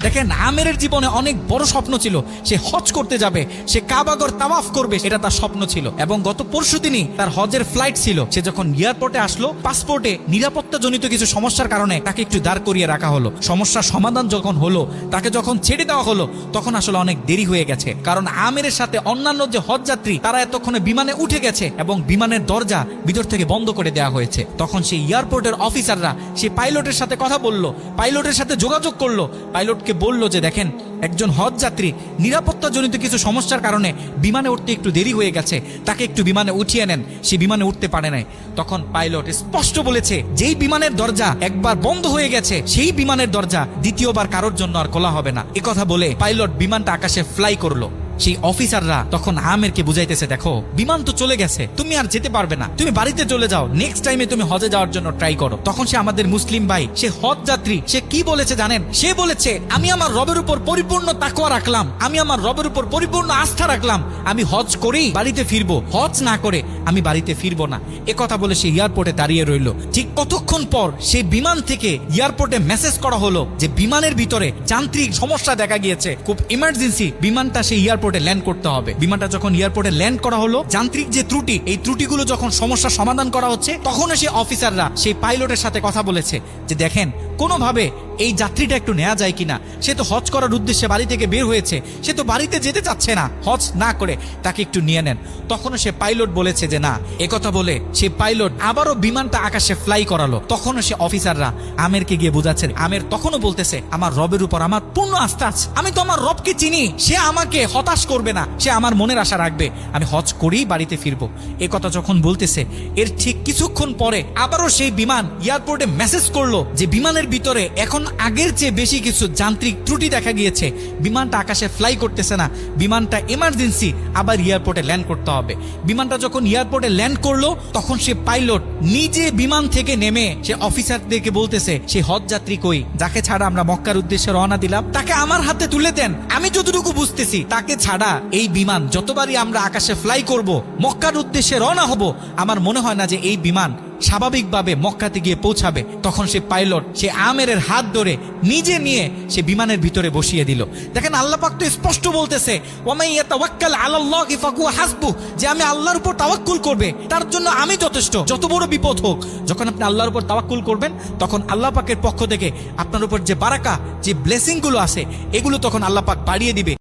দেখেন, আমেরের জীবনে অনেক বড় স্বপ্ন ছিল। সে হজ করতে যাবে, সে কাবাগর তাওয়াফ করবে, এটা তার স্বপ্ন ছিল। এবং গত পরশুদিনই তার হজের ফ্লাইট ছিল। সে যখন এয়ারপোর্টে আসলো, পাসপোর্টে নিরাপত্তাজনিত কিছু সমস্যার কারণে তাকে একটু দাঁড় করিয়ে রাখা হলো। সমস্যার সমাধান যখন হলো, তাকে যখন ছেড়ে দেওয়া হলো, তখন আসলে অনেক দেরি হয়ে গেছে। কারণ আমেরের সাথে অন্যান্য যে হজ যাত্রী, তারা এতক্ষণে বিমানে উঠে গেছে এবং বিমানের দরজা ভিতর থেকে বন্ধ করে দেওয়া হয়েছে। তখন সেই এয়ারপোর্টের অফিসাররা সেই পাইলটের সাথে কথা বললো, পাইলটের সাথে যোগাযোগ করলো, পাইলটকে বলল যে দেখেন, একজন হজ যাত্রী নিরাপত্তাজনিত কিছু সমস্যার কারণে বিমানে উঠতে একটু দেরি হয়ে গেছে, তাকে একটু বিমানে উঠিয়ে নেন। সে বিমানে উঠতে পারে নাই। তখন পাইলট স্পষ্ট বলেছে, যেই বিমানের দরজা একবার বন্ধ হয়ে গেছে, সেই বিমানের দরজা দ্বিতীয়বার কারোর জন্য আর খোলা হবে না। কথা বলে পাইলট বিমানটা আকাশে ফ্লাই করলো। সেই অফিসাররা তখন আমেরকে বুঝাইতেছে, দেখো বিমান তো চলে গেছে, তুমি আর যেতে পারবে না, তুমি বাড়িতে চলে যাও, নেক্সট টাইমে তুমি হজে যাওয়ার জন্য ট্রাই করো। তখন সে আমাদের মুসলিম ভাই, সে হজ যাত্রী, সে কি বলেছে জানেন? সে বলেছে, আমি আমার রবের উপর পরিপূর্ণ তাকওয়া রাখলাম, আমি আমার রবের উপর পরিপূর্ণ আস্থা রাখলাম, আমি হজ করেই বাড়িতে ফিরবো, হজ না করে আমি বাড়িতে ফিরবো না। কথা বলে সে এয়ারপোর্টে দাঁড়িয়ে রইল। ঠিক কতক্ষণ পর সেই বিমান থেকে এয়ারপোর্টে মেসেজ করা হলো যে বিমানের ভিতরে যান্ত্রিক সমস্যা দেখা গিয়েছে, খুব ইমার্জেন্সি বিমানটা সেই এয়ারপোর্টে ল্যান্ড করতে হবে। বিমানটা যখন এয়ারপোর্টে ল্যান্ড করা হলো, যান্ত্রিক যে ত্রুটি, এই ত্রুটিগুলো যখন সমস্যা সমাধান করা হচ্ছে, তখন সেই অফিসাররা সেই পাইলটের সাথে কথা বলেছে যে দেখেন, কোনোভাবে এই যাত্রীটা একটু নেওয়া যায় কিনা। সে তো হজ করার উদ্দেশ্যে বাড়ি থেকে বের হয়েছে, সে তো বাড়িতে যেতে চাচ্ছে না, হজ না করে তাকে একটু নিয়ে নেন। তখনও সে পাইলট বলেছে যে না। কথা বলে সে পাইলট আবারও বিমানটা আকাশে ফ্লাই করালো। তখনও সে অফিসাররা আমেরকে গিয়ে বোঝাচ্ছেন। আমের তখনও বলতেছে, আমার রবের উপর আমার পূর্ণ আস্থা আছে, আমি তো আমার রবকে চিনি, সে আমাকে হতাশ করবে না, সে আমার মনের আশা রাখবে, আমি হজ করেই বাড়িতে ফিরবো। কথা যখন বলতেছে, এর ঠিক কিছুক্ষণ পরে আবারও সেই বিমান এয়ারপোর্টে মেসেজ করলো যে বিমানের ভিতরে এখন আগের চেয়ে বেশি কিছু যান্ত্রিক ত্রুটি দেখা গিয়েছে, বিমানটা আকাশে ফ্লাই করতেছে না, বিমানটা এমার্জেন্সি আবার এয়ারপোর্টে ল্যান্ড করতে হবে। বিমানটা যখন এয়ারপোর্টে ল্যান্ড করলো, তখন সে পাইলট নিজে বিমান থেকে নেমে সে অফিসারদেরকে বলতেছে, সেই হজ যাত্রী কই, যাকে ছাড়া আমরা মক্কার উদ্দেশ্যে রওনা দিলাম, তাকে আমার হাতে তুলে দেন। আমি যতটুকু বুঝতেছি, তাকে ছাড়া এই বিমান যতবারই আমরা আকাশে ফ্লাই করব, মক্কার উদ্দেশ্যে রওনা হব, আমার মনে হয় না যে এই বিমান স্বাভাবিকভাবে মক্কাতে গিয়ে পৌঁছাবে। তখন সে পাইলট সে আমেরের হাত ধরে নিজে নিয়ে সে বিমানের ভিতরে বসিয়ে দিল। দেখেন, আল্লাহ পাক তো স্পষ্ট বলতেছে, ওয়ামাই ইয়াতাওয়াক্কাল আলাল্লাহি ফাহুয়া হাসবুহ, যে আমি আল্লাহর উপর তাওয়াক্কুল করবে, তার জন্য আমি যথেষ্ট, যত বড় বিপদ হোক। যখন আপনি আল্লাহর উপর তাওয়াক্কুল করবেন, তখন আল্লাহ পাকের পক্ষ থেকে আপনার উপর যে বারাকা, যে ব্লেসিং গুলো আছে, এগুলো তখন আল্লাহ পাক বাড়িয়ে দিবে।